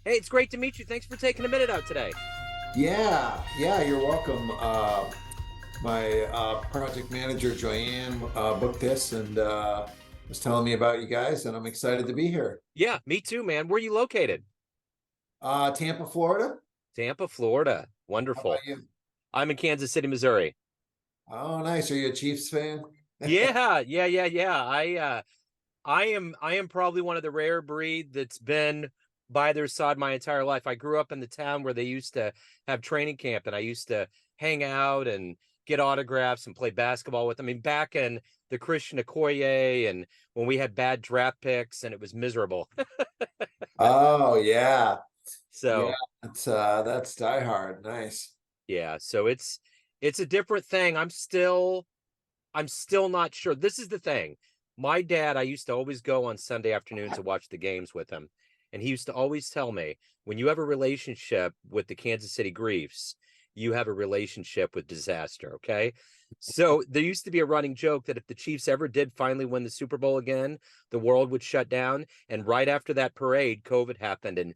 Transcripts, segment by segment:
Hey, it's great to meet you. Thanks for taking a minute out today. Yeah, you're welcome. My project manager, Joanne, booked this and was telling me about you guys, and I'm excited to be here. Yeah, me too, man. Where are you located? Tampa, Florida. Tampa, Florida. How about Wonderful. you? I'm in Kansas City, Missouri. Oh, nice. Are you a Chiefs fan? Yeah. I am probably one of the rare breed that's been by their side my entire life. I grew up in the town where they used to have training camp, and I used to hang out and get autographs and play basketball with them. I mean, back in the Christian Okoye and when we had bad draft picks and it was miserable. Oh, yeah, yeah. So That's Die Hard. Nice. yeah, so it's a different thing. I'm still not sure. This is the thing. My dad, I used to always go on Sunday afternoons to watch the games with him. And he used to always tell me, when you have a relationship with the Kansas City Griefs, you have a relationship with disaster. Okay. So there used to be a running joke that if the Chiefs ever did finally win the Super Bowl again, the world would shut down. And right after that parade, COVID happened and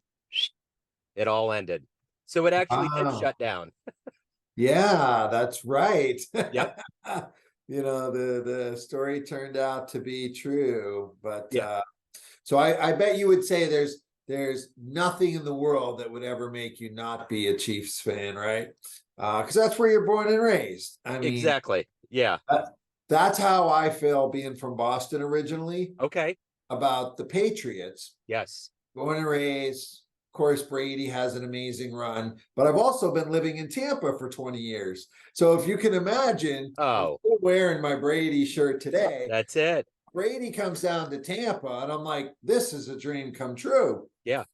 it all ended. So it actually did Wow. shut down. Yeah, that's right. Yep. The story turned out to be true, but Yeah. so I bet you would say there's nothing in the world that would ever make you not be a Chiefs fan, right? Because that's where you're born and raised. I mean, Exactly. Yeah. that's how I feel being from Boston originally Okay. about the Patriots. Yes. Born and raised. Of course, Brady has an amazing run, but I've also been living in Tampa for 20 years. So if you can imagine, I'm Oh, still wearing my Brady shirt today. that's it. Brady comes down to Tampa, and I'm like, this is a dream come true. Yeah.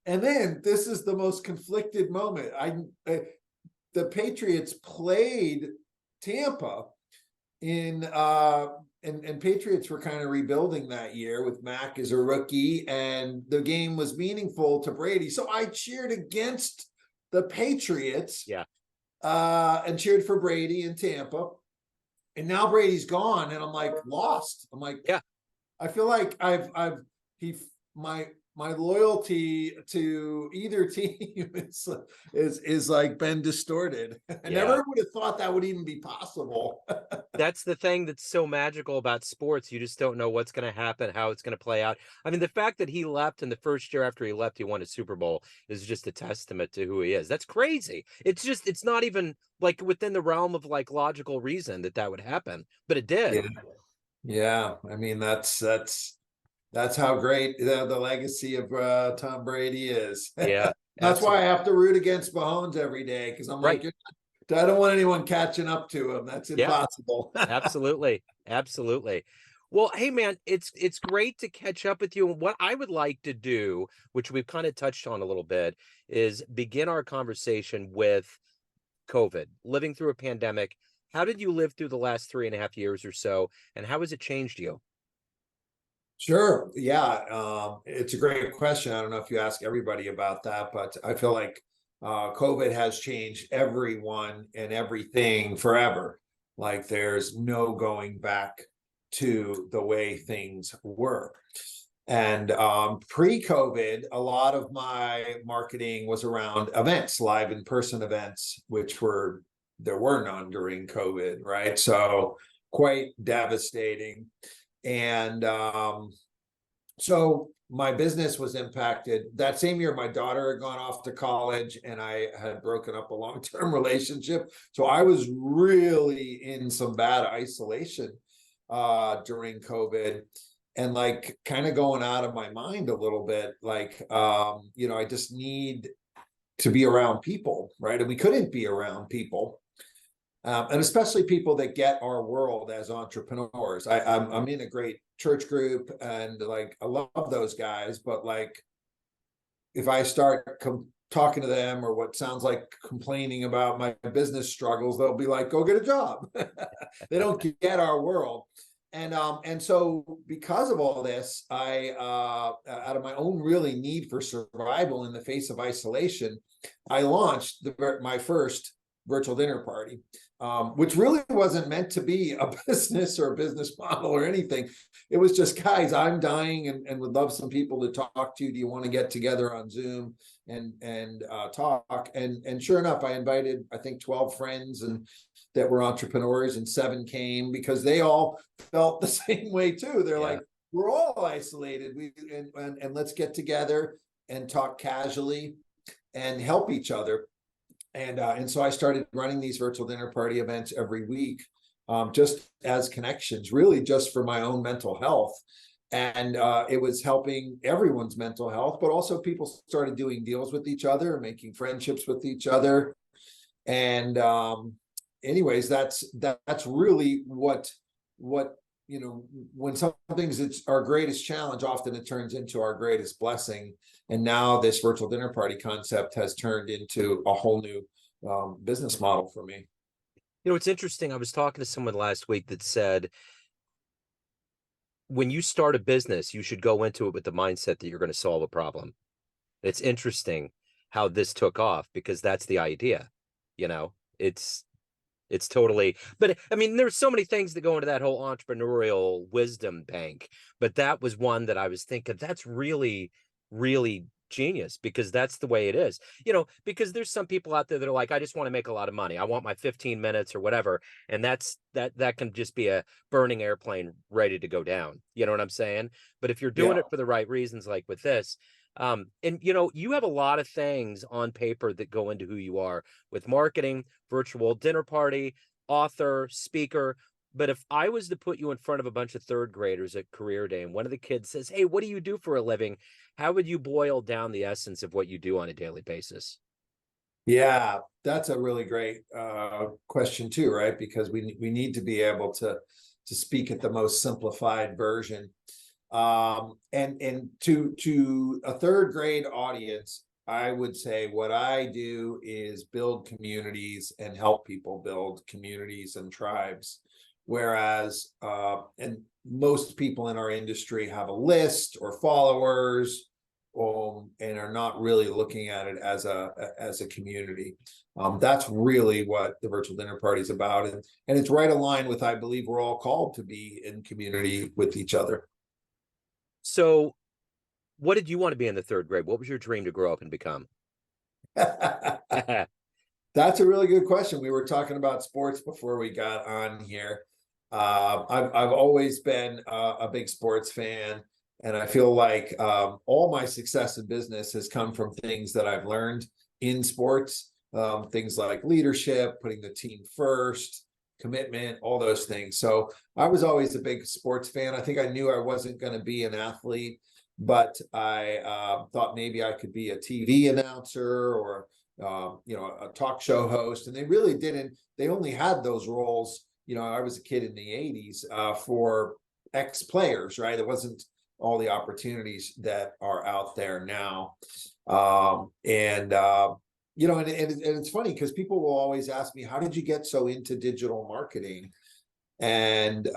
And then this is the most conflicted moment. The Patriots played Tampa in and Patriots were kind of rebuilding that year with Mac as a rookie, and the game was meaningful to Brady. So I cheered against the Patriots Yeah. and cheered for Brady in Tampa. And now Brady's gone, and I'm like lost. I'm like, Yeah. I feel like I've he my loyalty to either team is like been distorted. I Yeah. never would have thought that would even be possible. That's the thing that's so magical about sports. You just don't know what's going to happen, how it's going to play out. I mean, the fact that he left and the first year after he left, he won a Super Bowl is just a testament to who he is. That's crazy. It's not even like within the realm of like logical reason that that would happen, but it Yeah, did. yeah. I mean, that's how great the legacy of Tom Brady is. Yeah. That's why I Absolutely. have to root against Mahomes every day because I'm Right. like, I don't want anyone catching up to him. That's Yeah. impossible. Absolutely. Absolutely. Well, hey man, it's great to catch up with you. And what I would like to do, which we've kind of touched on a little bit, is begin our conversation with COVID, living through a pandemic. How did you live through the last 3.5 years or so, and how has it changed you? Sure. Yeah. It's a great question. I don't know if you ask everybody about that, but I feel like COVID has changed everyone and everything forever. Like there's no going back to the way things were. And pre-COVID, a lot of my marketing was around events, live in-person events, which there were none during COVID, right? So quite devastating. And so my business was impacted. That same year, my daughter had gone off to college and I had broken up a long-term relationship. So I was really in some bad isolation during COVID and like kind of going out of my mind a little bit. Like, I just need to be around people, right? And we couldn't be around people. And especially people that get our world as entrepreneurs. I'm in a great church group and like I love those guys, but like if I start talking to them or what sounds like complaining about my business struggles, they'll be like, "Go get a job." They don't get our world. And so because of all this, I out of my own really need for survival in the face of isolation, I launched my first virtual dinner party, which really wasn't meant to be a business or a business model or anything. It was just, guys, I'm dying and would love some people to talk to. Do you want to get together on Zoom and talk? And sure enough, I invited, I think, 12 friends and that were entrepreneurs, and 7 came because they all felt the same way too. They're like, we're all isolated. And let's get together and talk casually and help each other. And so I started running these virtual dinner party events every week, just as connections, really just for my own mental health. And it was helping everyone's mental health, but also people started doing deals with each other, making friendships with each other. And anyways, that's really what when something's it's our greatest challenge, often it turns into our greatest blessing. And now this virtual dinner party concept has turned into a whole new business model for me. It's interesting. I was talking to someone last week that said, when you start a business, you should go into it with the mindset that you're going to solve a problem. It's interesting how this took off, because that's the idea. It's totally, but I mean, there's so many things that go into that whole entrepreneurial wisdom bank, but that was one that I was thinking that's really, really genius, because that's the way it is, because there's some people out there that are like, I just want to make a lot of money. I want my 15 minutes or whatever. And that can just be a burning airplane ready to go down. You know what I'm saying? But if you're doing it for the right reasons, like with this, and you have a lot of things on paper that go into who you are, with marketing, virtual dinner party, author, speaker. But if I was to put you in front of a bunch of 3rd graders at career day, and one of the kids says, hey, what do you do for a living? How would you boil down the essence of what you do on a daily basis? Yeah, that's a really great question too, right? Because we need to be able to speak at the most simplified version. And to a 3rd grade audience, I would say what I do is build communities and help people build communities and tribes. Whereas, and most people in our industry have a list or followers, and are not really looking at it as a community. That's really what the virtual dinner party is about, and it's right aligned with, I believe, we're all called to be in community with each other. So what did you want to be in the 3rd grade? What was your dream to grow up and become? That's a really good question. We were talking about sports before we got on here. I've always been a big sports fan, and I feel like all my success in business has come from things that I've learned in sports, things like leadership, putting the team first, commitment, all those things. So I was always a big sports fan. I think I knew I wasn't going to be an athlete, but I thought maybe I could be a TV announcer or a talk show host. And they really didn't. They only had those roles. I was a kid in the 80s for ex-players, right? It wasn't all the opportunities that are out there now. And it's funny because people will always ask me, how did you get so into digital marketing? And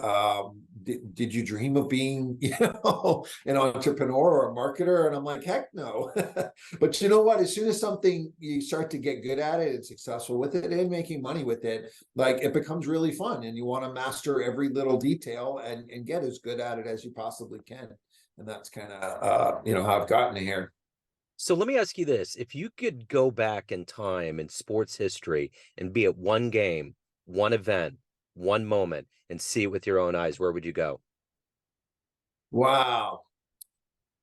did you dream of being, an entrepreneur or a marketer? And I'm like, heck no. But you know what? As soon as something you start to get good at it and successful with it and making money with it, like it becomes really fun, and you want to master every little detail and get as good at it as you possibly can. And that's kind of how I've gotten to here. So let me ask you this. If you could go back in time in sports history and be at one game, one event, one moment, and see it with your own eyes, where would you go? Wow.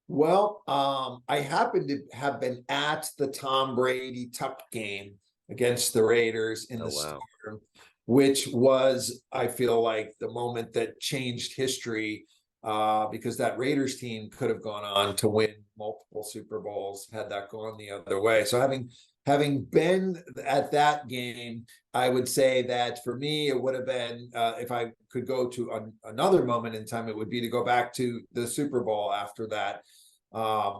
Well, I happen to have been at the Tom Brady Tuck game against the Raiders in Oh, the wow. Storm, which was, I feel like, the moment that changed history, because that Raiders team could have gone on to win multiple Super Bowls had that gone the other way. So having been at that game, I would say that for me, it would have been, if I could go to another moment in time, it would be to go back to the Super Bowl after that,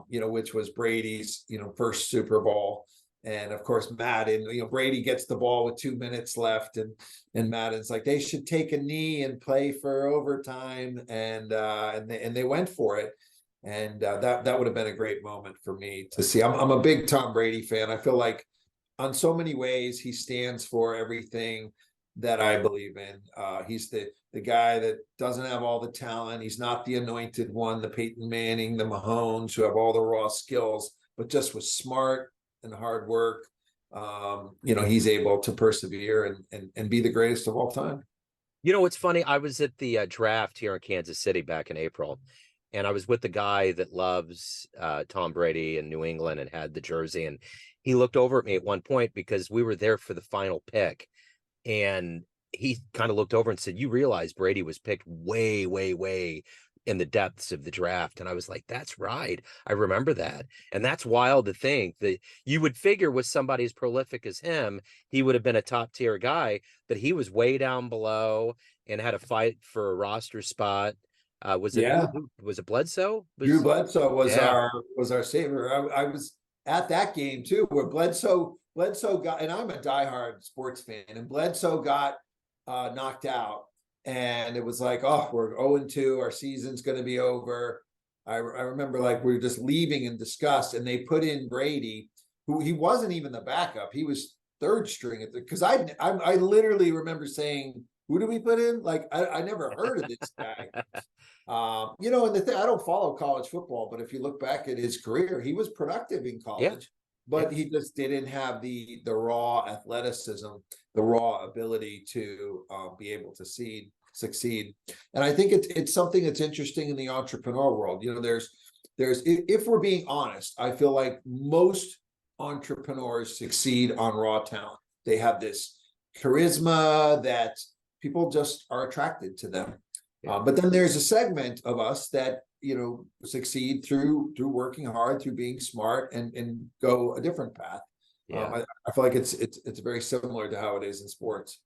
which was Brady's, first Super Bowl. And of course, Madden, Brady gets the ball with 2 minutes left, and Madden's like, they should take a knee and play for overtime, and they went for it. And that would have been a great moment for me to see. I'm a big Tom Brady fan. I feel like on so many ways, he stands for everything that I believe in. He's the guy that doesn't have all the talent. He's not the anointed one, the Peyton Manning, the Mahomes, who have all the raw skills, but just with smart and hard work, he's able to persevere and be the greatest of all time. You know, what's funny? I was at the draft here in Kansas City back in April, and I was with the guy that loves Tom Brady in New England and had the jersey. And he looked over at me at one point because we were there for the final pick. And he kind of looked over and said, "You realize Brady was picked way, way, way in the depths of the draft." And I was like, "That's right. I remember that." And that's wild to think that you would figure with somebody as prolific as him, he would have been a top tier guy, but he was way down below and had a fight for a roster spot. Was it Yeah. who was it Bledsoe? Drew Was Bledsoe was Yeah. our savior. I was at that game too, where Bledsoe got, and I'm a diehard sports fan, and Bledsoe got knocked out, and it was like, oh, we're 0-2, our season's going to be over. I remember like we were just leaving in disgust, and they put in Brady, who he wasn't even the backup; he was third string at the. Because I literally remember saying, "Who do we put in?" Like I never heard of this guy. And the thing, I don't follow college football, but if you look back at his career, he was productive in Yeah, college, yeah, but he just didn't have the raw athleticism, the raw ability to be able to succeed. And I think it's something that's interesting in the entrepreneur world. There's if we're being honest, I feel like most entrepreneurs succeed on raw talent. They have this charisma that people just are attracted to them. yeah, But then there's a segment of us that succeed through working hard, through being smart, and go a different path. yeah. I feel like it's very similar to how it is in sports.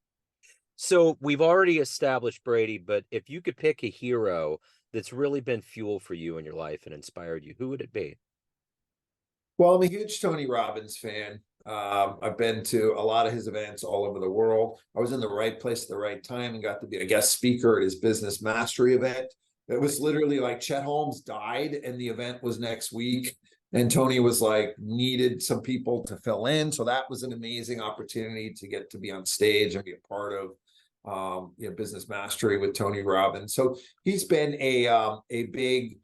So we've already established Brady, but if you could pick a hero that's really been fuel for you in your life and inspired you, who would it be? Well, I'm a huge Tony Robbins fan. I've been to a lot of his events all over the world. I was in the right place at the right time and got to be a guest speaker at his business mastery event. It was literally like Chet Holmes died and the event was next week. And Tony was like, needed some people to fill in. So that was an amazing opportunity to get to be on stage and be a part of business mastery with Tony Robbins. So he's been a big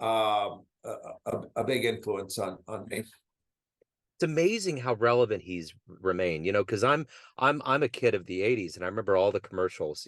a big influence on me. It's amazing how relevant he's remained, because I'm a kid of the 80s and I remember all the commercials,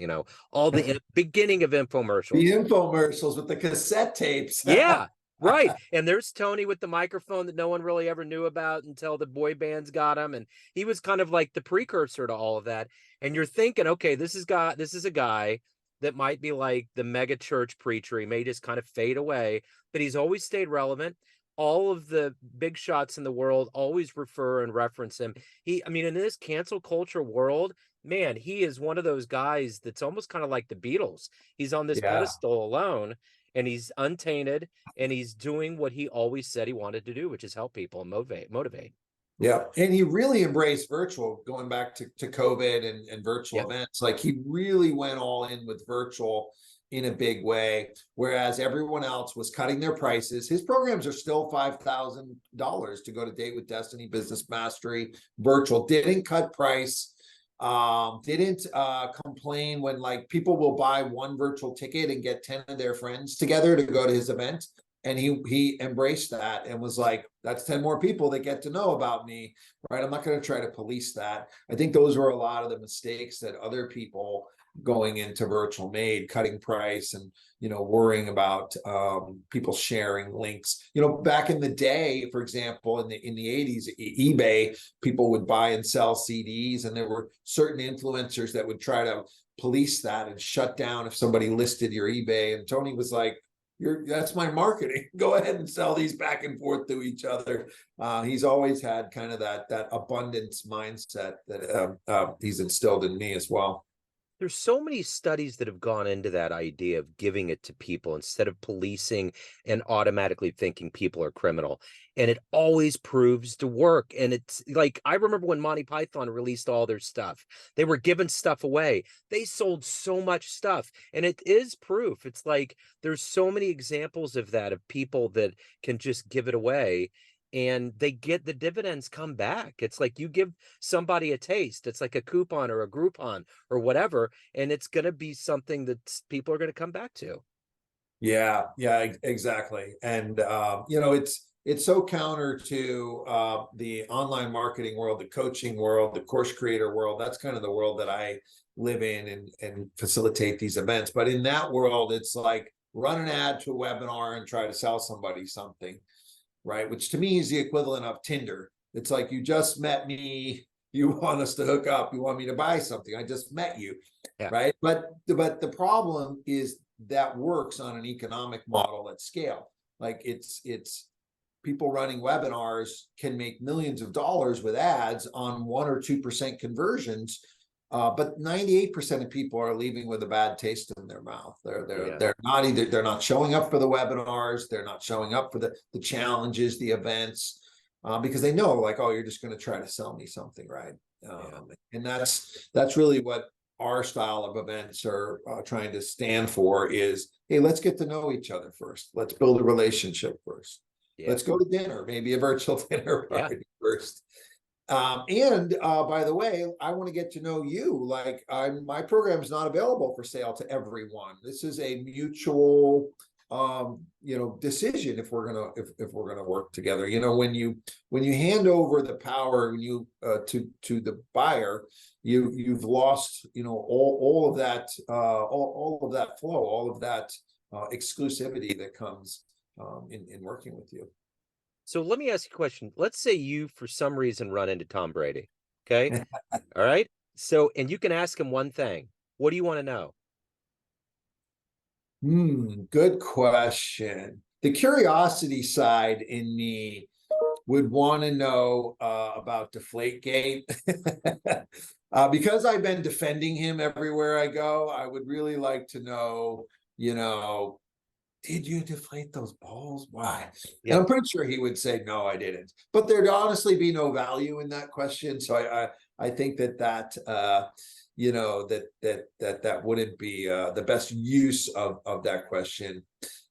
all the beginning of The infomercials. infomercials with the cassette tapes. Yeah, right. And there's Tony with the microphone that no one really ever knew about until the boy bands got him. And he was kind of like the precursor to all of that. And you're thinking, okay, this is a guy that might be like the mega church preacher. He may just kind of fade away, but he's always stayed relevant. All of the big shots in the world always refer and reference him. I mean, in this cancel culture world, man, he is one of those guys that's almost kind of like the Beatles. He's on this Yeah. pedestal alone and he's untainted and he's doing what he always said he wanted to do, which is help people and motivate. Yeah. And he really embraced virtual, going back to COVID and virtual Yeah. events. Like he really went all in with virtual in a big way, whereas everyone else was cutting their prices. His programs are still $5,000 to go to Date with Destiny, Business Mastery, virtual, didn't cut price. Didn't complain when like people will buy one virtual ticket and get 10 of their friends together to go to his event. And he embraced that and was like, that's 10 more people that get to know about me, right? I'm not going to try to police that. I think those were a lot of the mistakes that other people going into virtual made, cutting price and worrying about people sharing links. Back in the day, for example, in the 80s, eBay, people would buy and sell CDs, and there were certain influencers that would try to police that and shut down if somebody listed your eBay. And Tony was like, that's my marketing. Go ahead and sell these back and forth to each other. He's always had kind of that abundance mindset that he's instilled in me as well. There's so many studies that have gone into that idea of giving it to people instead of policing and automatically thinking people are criminal. And it always proves to work. And it's like, I remember when Monty Python released all their stuff, they were giving stuff away. They sold so much stuff. And it is proof. It's like there's so many examples of that, of people that can just give it away. and they get the dividends come back. It's like you give somebody a taste. It's like a coupon or a Groupon or whatever, and it's going to be something that people are going to come back to. Yeah, yeah, exactly. And you know, it's so counter to the online marketing world, the coaching world, the course creator world. That's kind of the world that I live in and facilitate these events. But in that world, it's like run an ad to a webinar and try to sell somebody something, right? Which to me is the equivalent of Tinder. It's like, you just met me, you want us to hook up, you want me to buy something. I just met you, Yeah. right? But the problem is that works on an economic model at scale. Like it's people running webinars can make millions of dollars with ads on 1 or 2% conversions. But 98% of people are leaving with a bad taste in their mouth. Yeah. They're not showing up for the webinars, they're not showing up for the challenges, the events, because they know, like, oh, you're just going to try to sell me something, right? And that's really what our style of events are trying to stand for is, hey, let's get to know each other first. Let's build a relationship first. Yeah. Let's go to dinner, maybe a virtual dinner Yeah. party first. And by the way, I want to get to know you. Like, my program is not available for sale to everyone. This is a mutual, you know, decision if we're gonna if we're gonna work together. You know, when you hand over the power, when you to the buyer, you've lost, you know, all of that all of that flow, all of that exclusivity that comes in working with you. So let me ask you a question. Let's say you, for some reason, run into Tom Brady. Okay. All right. So, and you can ask him one thing. What do you want to know? Good question. The curiosity side in me would want to know about Deflategate. Because I've been defending him everywhere I go, I would really like to know, you know, did you deflate those balls? Why? And Yeah. I'm pretty sure he would say, no, I didn't. But there'd honestly be no value in that question. So I think you know, that wouldn't be the best use of that question.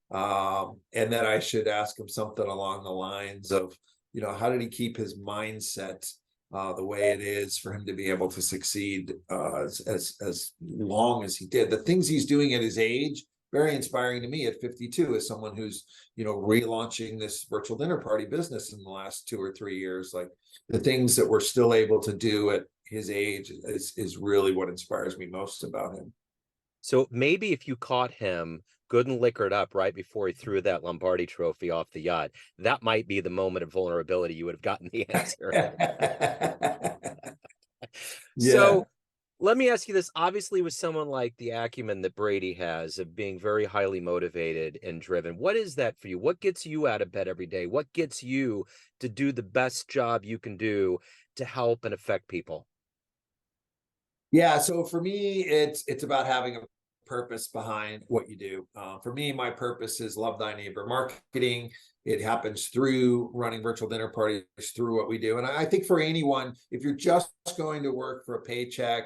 And then I should ask him something along the lines of, you know, how did he keep his mindset the way it is for him to be able to succeed as long as he did? The things he's doing at his age, very inspiring to me at 52, as someone who's, you know, relaunching this virtual dinner party business in the last 2 or 3 years. Like, the things that we're still able to do at his age is really what inspires me most about him. So maybe if you caught him good and liquored up right before he threw that Lombardi trophy off the yacht, that might be the moment of vulnerability you would have gotten the answer. Yeah. So let me ask you this. Obviously, with someone like the acumen that Brady has of being very highly motivated and driven, what is that for you? What gets you out of bed every day? What gets you to do the best job you can do to help and affect people? Yeah, so for me, it's about having a purpose behind what you do. For me, my purpose is love thy neighbor marketing. It happens through running virtual dinner parties, through what we do. And I think for anyone, if you're just going to work for a paycheck,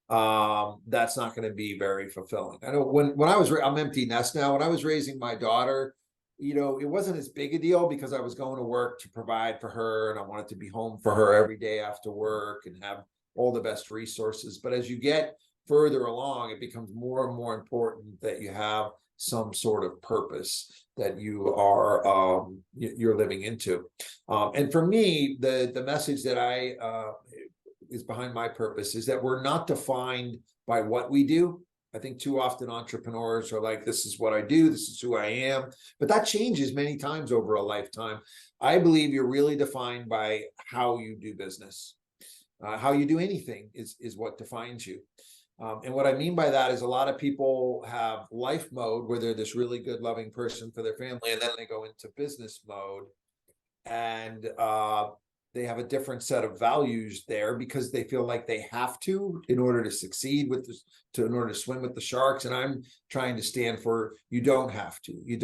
that's not going to be very fulfilling. I know when I was I'm empty nest now. When I was raising my daughter, you know, it wasn't as big a deal because I was going to work to provide for her, and I wanted to be home for her every day after work and have all the best resources. But as you get further along, it becomes more and more important that you have some sort of purpose that you're living into. And for me, the message that I is behind my purpose is that we're not defined by what we do. I think too often entrepreneurs are like, this is what I do, this is who I am. But that changes many times over a lifetime. I believe you're really defined by how you do business. How you do anything is what defines you. And what I mean by that is a lot of people have life mode where they're this really good, loving person for their family, and then they go into business mode, and they have a different set of values there because they feel like they have to in order to succeed with this, in order to swim with the sharks. And I'm trying to stand for, you don't have to. You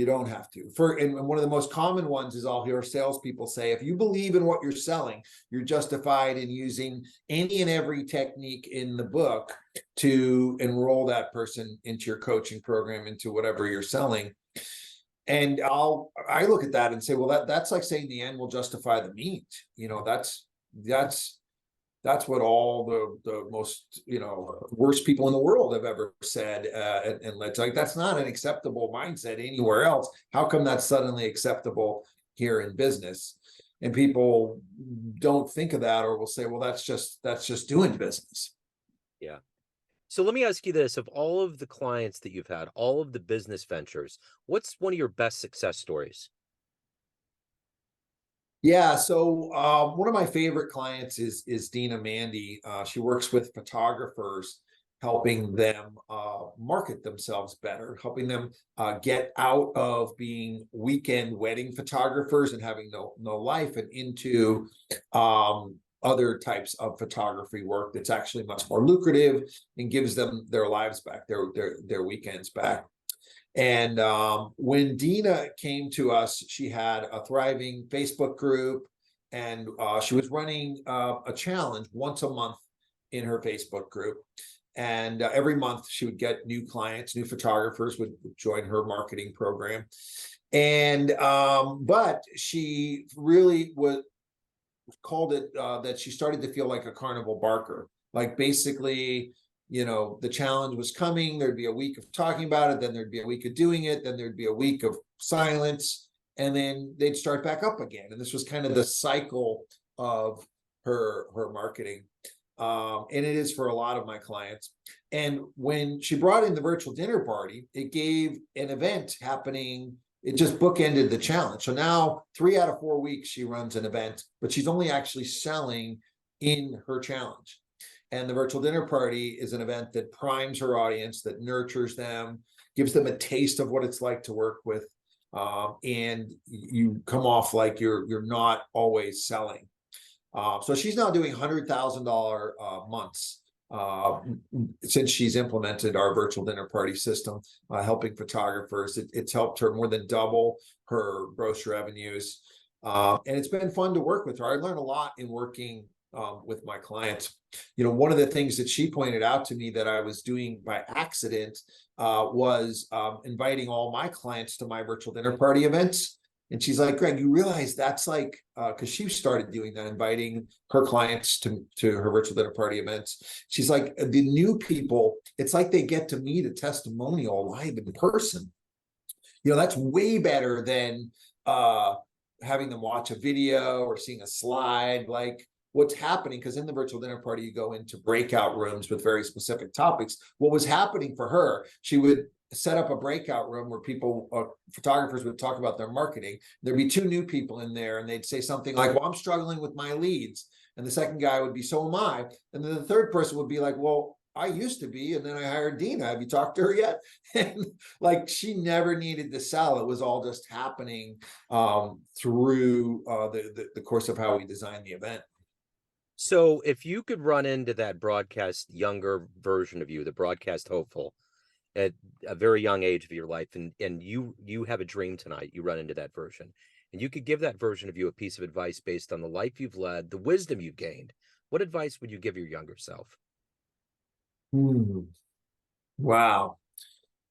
don't have to. And one of the most common ones is, I'll hear salespeople say, if you believe in what you're selling, you're justified in using any and every technique in the book to enroll that person into your coaching program, into whatever you're selling. And I look at that and say, well, that's like saying the end will justify the means. That's that's what all the most, worst people in the world have ever said. And it's like, that's not an acceptable mindset anywhere else. How come that's suddenly acceptable here in business? And people don't think of that, or will say, well, that's just doing business. Yeah. So let me ask you this, of all of the clients that you've had, all of the business ventures, what's one of your best success stories? Yeah, so one of my favorite clients is Dina Mandy. She works with photographers, helping them market themselves better, helping them get out of being weekend wedding photographers and having no life, and into other types of photography work that's actually much more lucrative and gives them their lives back, their weekends back. And when Dina came to us, she had a thriving Facebook group, and she was running a challenge once a month in her Facebook group. And every month she would get new clients, new photographers would join her marketing program. And but she really was called it that she started to feel like a carnival barker. Like, basically, the challenge was coming. There'd be a week of talking about it, then there'd be a week of doing it, then there'd be a week of silence, and then they'd start back up again. And this was kind of the cycle of her marketing. And it is for a lot of my clients. And when she brought in the virtual dinner party, it gave an event happening. It just bookended the challenge. So now 3 out of 4 weeks she runs an event, but she's only actually selling in her challenge. And the virtual dinner party is an event that primes her audience, that nurtures them, gives them a taste of what it's like to work with, and you come off like you're not always selling. So she's now doing $100,000 months since she's implemented our virtual dinner party system, helping photographers. It's helped her more than double her gross revenues, and it's been fun to work with her. I learned a lot in working with my clients. One of the things that she pointed out to me that I was doing by accident was inviting all my clients to my virtual dinner party events. And she's like, Greg, you realize that's like, because she started doing that, inviting her clients to her virtual dinner party events. She's like, the new people, it's like they get to meet a testimonial live in person. That's way better than having them watch a video or seeing a slide. Like, what's happening, because in the virtual dinner party, you go into breakout rooms with very specific topics. What was happening for her, she would set up a breakout room where people, photographers, would talk about their marketing. There'd be two new people in there, and they'd say something like, well, I'm struggling with my leads. And the second guy would be, so am I. And then the third person would be like, well, I used to be, and then I hired Dina. Have you talked to her yet? And like, she never needed to sell. It was all just happening through the course of how we designed the event. So if you could run into that broadcast younger version of you, the broadcast hopeful, at a very young age of your life, and you have a dream tonight, you run into that version, and you could give that version of you a piece of advice based on the life you've led, the wisdom you've gained, what advice would you give your younger self? Wow,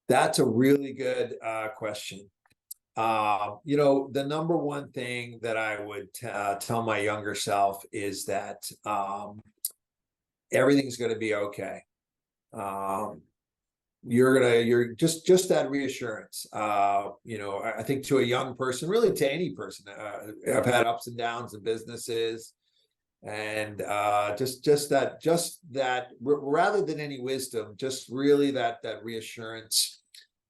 that's a really good question. The number one thing that I would tell my younger self is that everything's going to be okay. You're just that reassurance. I think to a young person, really to any person, I've had ups and downs in businesses, and just that rather than any wisdom, just really that reassurance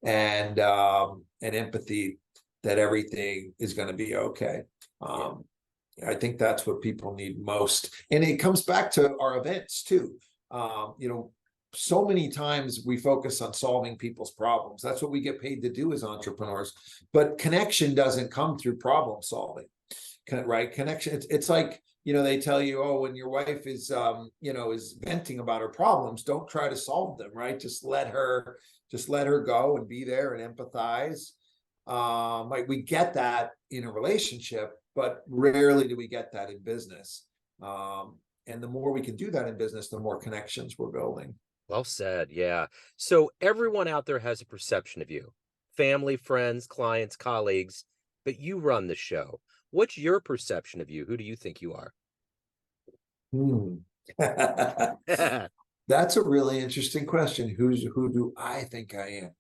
and empathy that everything is going to be okay. I think that's what people need most, and it comes back to our events too. So many times we focus on solving people's problems. That's what we get paid to do as entrepreneurs. But connection doesn't come through problem solving, right? Connection. It's like, they tell you, oh, when your wife is, is venting about her problems, don't try to solve them, right? Just let her go and be there and empathize. Like, we get that in a relationship, but rarely do we get that in business. And the more we can do that in business, the more connections we're building. Well said. Yeah. So everyone out there has a perception of you. family, friends, clients, colleagues, but you run the show. What's your perception of you? Who do you think you are? Hmm. That's a really interesting question. Who do I think I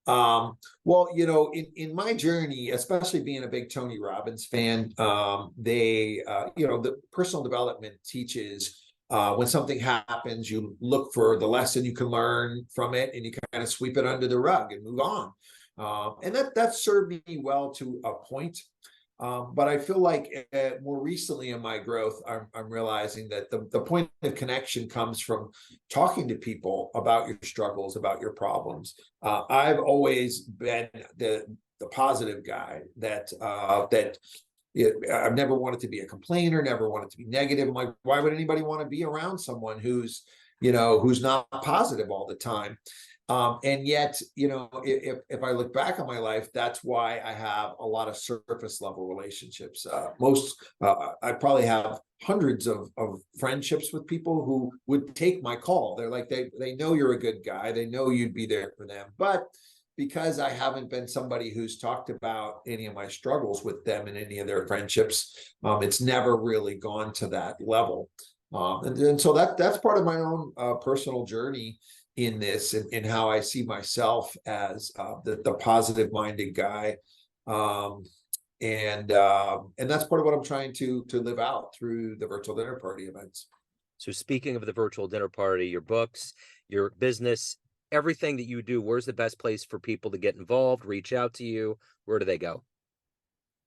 am? Well, in my journey, especially being a big Tony Robbins fan, the personal development teaches when something happens, you look for the lesson you can learn from it, and you kind of sweep it under the rug and move on. And that served me well to a point. But I feel like more recently in my growth, I'm realizing that the point of connection comes from talking to people about your struggles, about your problems. I've always been the positive guy that I've never wanted to be a complainer, never wanted to be negative. I'm like, why would anybody want to be around someone who's not positive all the time? And yet, if I look back on my life, that's why I have a lot of surface level relationships. I probably have hundreds of friendships with people who would take my call. They're like, they know you're a good guy. They know you'd be there for them. But because I haven't been somebody who's talked about any of my struggles with them in any of their friendships, it's never really gone to that level. And so that's part of my own personal journey in this, and how I see myself as the positive minded guy. And that's part of what I'm trying to live out through the virtual dinner party events. So speaking of the virtual dinner party, your books, your business, everything that you do, where's the best place for people to get involved, reach out to you? Where do they go?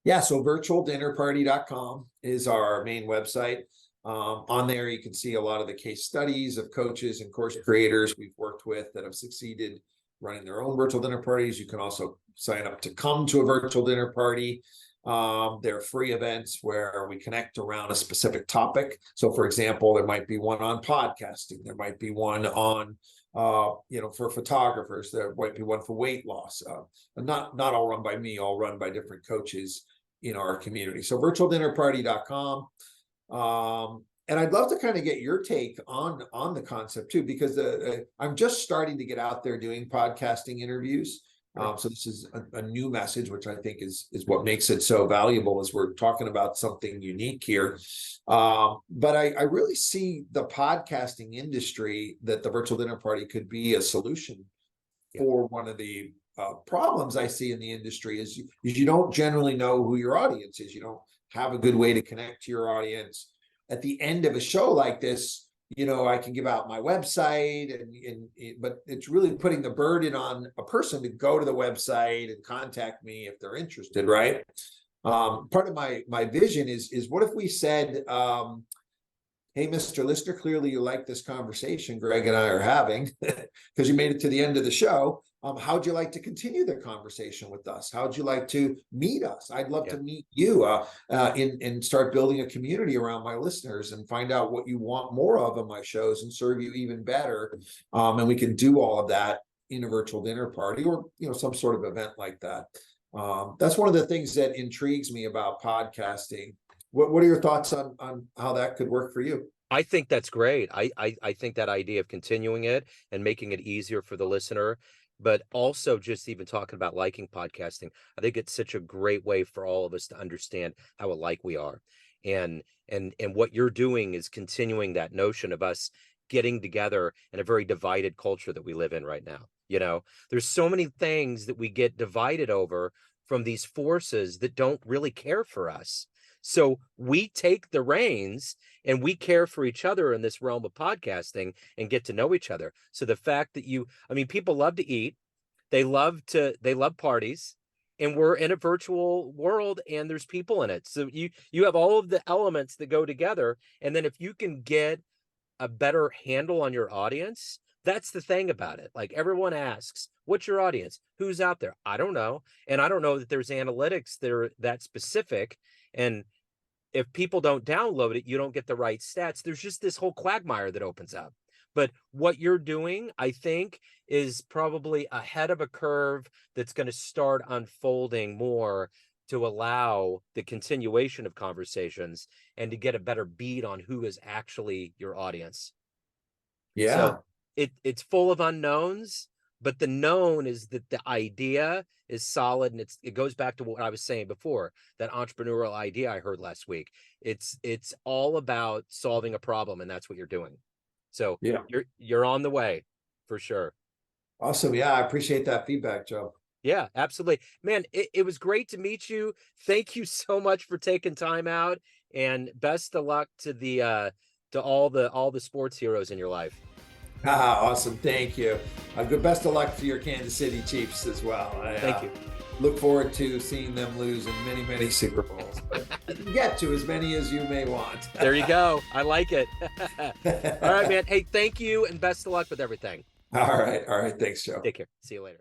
Yeah, so virtualdinnerparty.com is our main website. On there, you can see a lot of the case studies of coaches and course creators we've worked with that have succeeded running their own virtual dinner parties. You can also sign up to come to a virtual dinner party. There are free events where we connect around a specific topic. So, for example, there might be one on podcasting. There might be one on, for photographers. There might be one for weight loss. Not all run by me, all run by different coaches in our community. So, virtualdinnerparty.com. And I'd love to kind of get your take on the concept too, because I'm just starting to get out there doing podcasting interviews. So this is a new message, which I think is what makes it so valuable, as we're talking about something unique here. But I really see the podcasting industry, that the virtual dinner party could be a solution for. One of the problems I see in the industry is you don't generally know who your audience is. You don't have a good way to connect to your audience. At the end of a show like this, I can give out my website, but it's really putting the burden on a person to go to the website and contact me if they're interested, right? Part of my vision is what if we said, hey, Mr. Lister, clearly you like this conversation Greg and I are having because you made it to the end of the show. How'd you like to continue the conversation with us? How'd you like to meet us? I'd love to meet you and start building a community around my listeners and find out what you want more of my shows and serve you even better. And we can do all of that in a virtual dinner party or, some sort of event like that. That's one of the things that intrigues me about podcasting. What are your thoughts on how that could work for you? I think that's great. I think that idea of continuing it and making it easier for the listener, but also just even talking about liking podcasting. I think it's such a great way for all of us to understand how alike we are. And what you're doing is continuing that notion of us getting together in a very divided culture that we live in right now. There's so many things that we get divided over from these forces that don't really care for us. So we take the reins and we care for each other in this realm of podcasting and get to know each other. So the fact that people love to eat, they love parties, and we're in a virtual world and there's people in it. So you have all of the elements that go together. And then if you can get a better handle on your audience, that's the thing about it. Like, everyone asks, what's your audience? Who's out there? I don't know. And I don't know that there's analytics that are that specific. And if people don't download it, you don't get the right stats. There's just this whole quagmire that opens up. But what you're doing, I think, is probably ahead of a curve that's going to start unfolding more to allow the continuation of conversations and to get a better beat on who is actually your audience. Yeah. So it's full of unknowns, but the known is that the idea is solid, and it goes back to what I was saying before, that entrepreneurial idea I heard last week. It's all about solving a problem, and that's what you're doing. So Yeah. you're on the way for sure. Awesome. Yeah, I appreciate that feedback, Joe. Yeah, absolutely. Man, it was great to meet you. Thank you so much for taking time out, and best of luck to the to all the sports heroes in your life. Awesome. Thank you. Good best of luck to your Kansas City Chiefs as well. Thank you. Look forward to seeing them lose in many, many Super Bowls. But you can get to as many as you may want. There you go. I like it. All right, man. Hey, thank you, and best of luck with everything. All right. All right. Thanks, Joe. Take care. See you later.